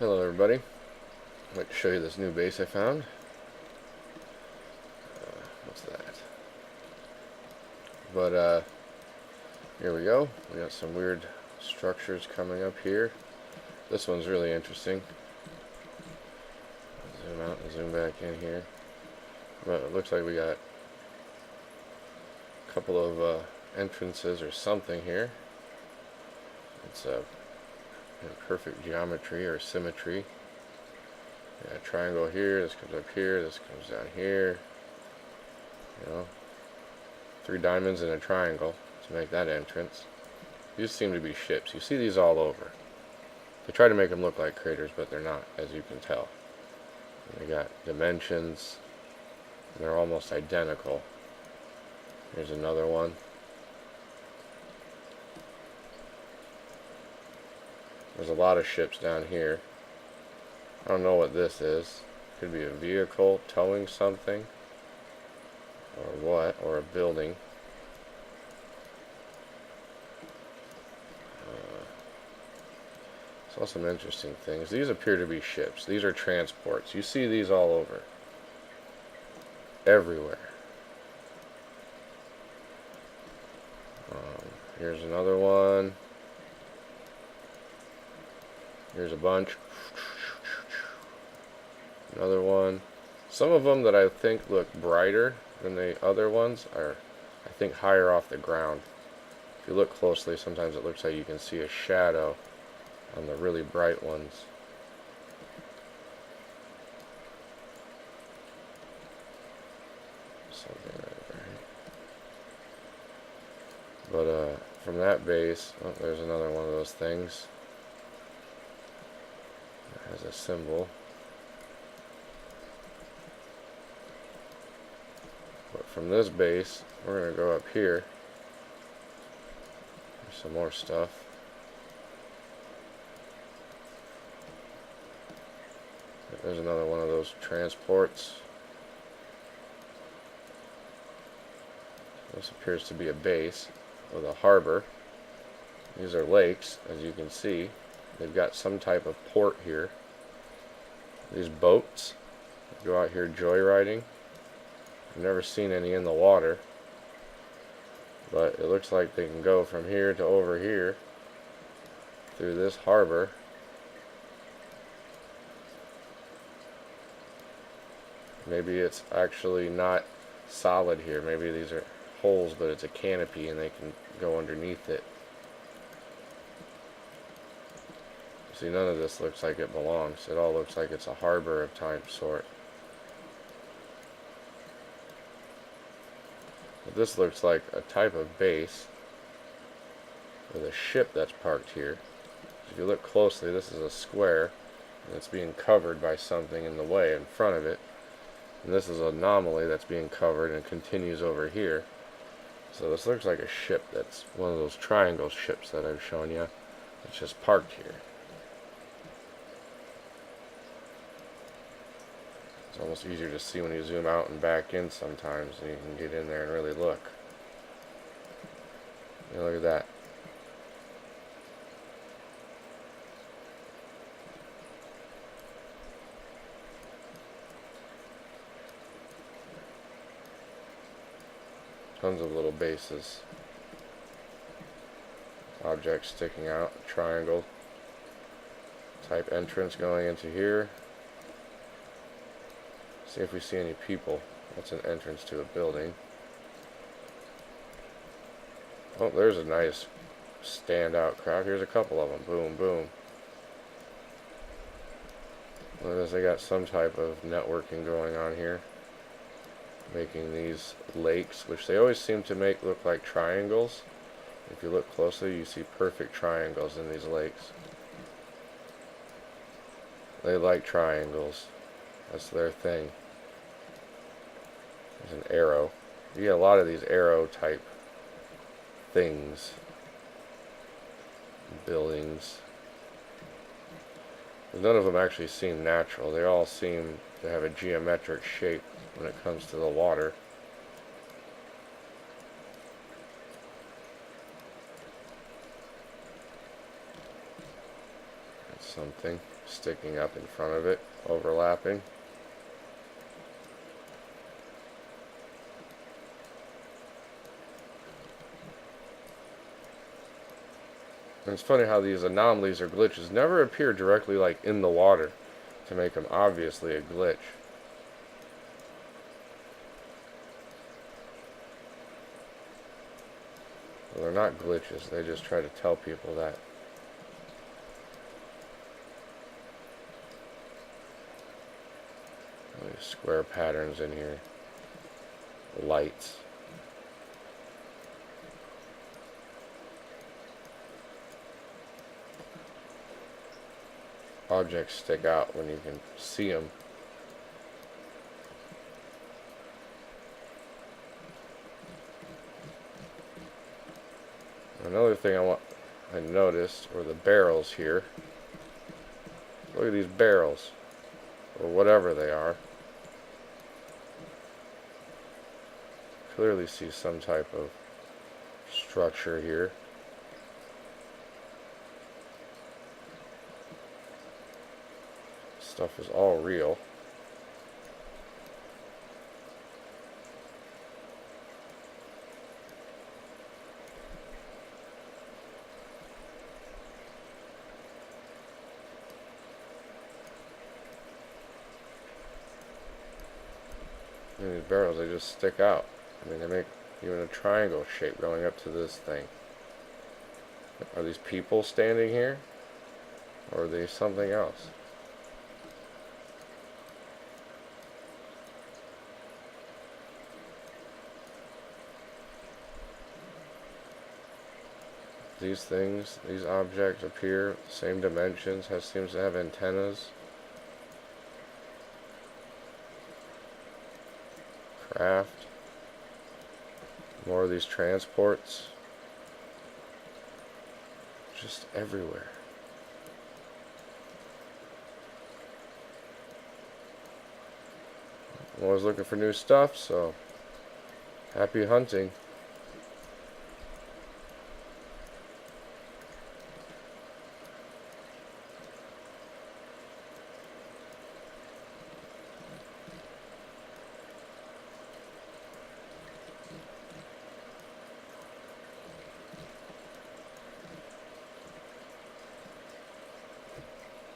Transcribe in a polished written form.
Hello everybody, I'd like to show you this new base I found. What's that? But here we go. We got some weird structures coming up here. This one's really interesting. Zoom out and zoom back in here. But it looks like we got a couple of entrances or something here. It's in perfect geometry or symmetry. Yeah, triangle here, this comes up here, this comes down here. You know, 3 diamonds and a triangle to make that entrance. These seem to be ships. You see these all over. They try to make them look like craters, but they're not, as you can tell. And they got dimensions, and they're almost identical. Here's another one. There's a lot of ships down here. I don't know what this is. Could be a vehicle towing something, or what, or a building. Saw some interesting things. These appear to be ships. These are transports. You see these all over. Everywhere. Here's another one. Here's a bunch. Another one. Some of them that I think look brighter than the other ones are, I think, higher off the ground. If you look closely, sometimes it looks like you can see a shadow on the really bright ones. Something right there. But from that base, oh, there's another one of those things. It has a symbol. But from this base, we're going to go up here. There's some more stuff. There's another one of those transports. This appears to be a base with a harbor. These are lakes, as you can see. They've got some type of port here. These boats go out here joyriding. I've never seen any in the water, but it looks like they can go from here to over here through this harbor. Maybe it's actually not solid here. Maybe these are holes, but it's a canopy and they can go underneath it. See, none of this looks like it belongs. It all looks like it's a harbor of type sort. But this looks like a type of base with a ship that's parked here. If you look closely, this is a square and it's being covered by something in the way in front of it. And this is an anomaly that's being covered and continues over here. So this looks like a ship that's one of those triangle ships that I've shown you. It's just parked here. It's almost easier to see when you zoom out and back in sometimes, and you can get in there and really look. Yeah, look at that. Tons of little bases. Objects sticking out, triangle type entrance going into here. See if we see any people. That's an entrance to a building. Oh, there's a nice standout crowd. Here's a couple of them. Boom, boom. Look at this. They got some type of networking going on here, making these lakes, which they always seem to make look like triangles. If you look closely, you see perfect triangles in these lakes. They like triangles. That's their thing. There's an arrow. You get a lot of these arrow type things. Buildings. None of them actually seem natural. They all seem to have a geometric shape when it comes to the water. Some something sticking up in front of it, overlapping. And it's funny how these anomalies or glitches never appear directly like in the water to make them obviously a glitch. Well, they're not glitches, they just try to tell people that. These square patterns in here. Lights. Objects stick out when you can see them. Another thing I noticed were the barrels here. Look at these barrels, or whatever they are. Clearly see some type of structure here. Stuff is all real. And these barrels, they just stick out. I mean, they make even a triangle shape going up to this thing. Are these people standing here? Or are they something else? These things, these objects appear same dimensions, seems to have antennas. Craft. More of these transports. Just everywhere. I'm always looking for new stuff, so happy hunting.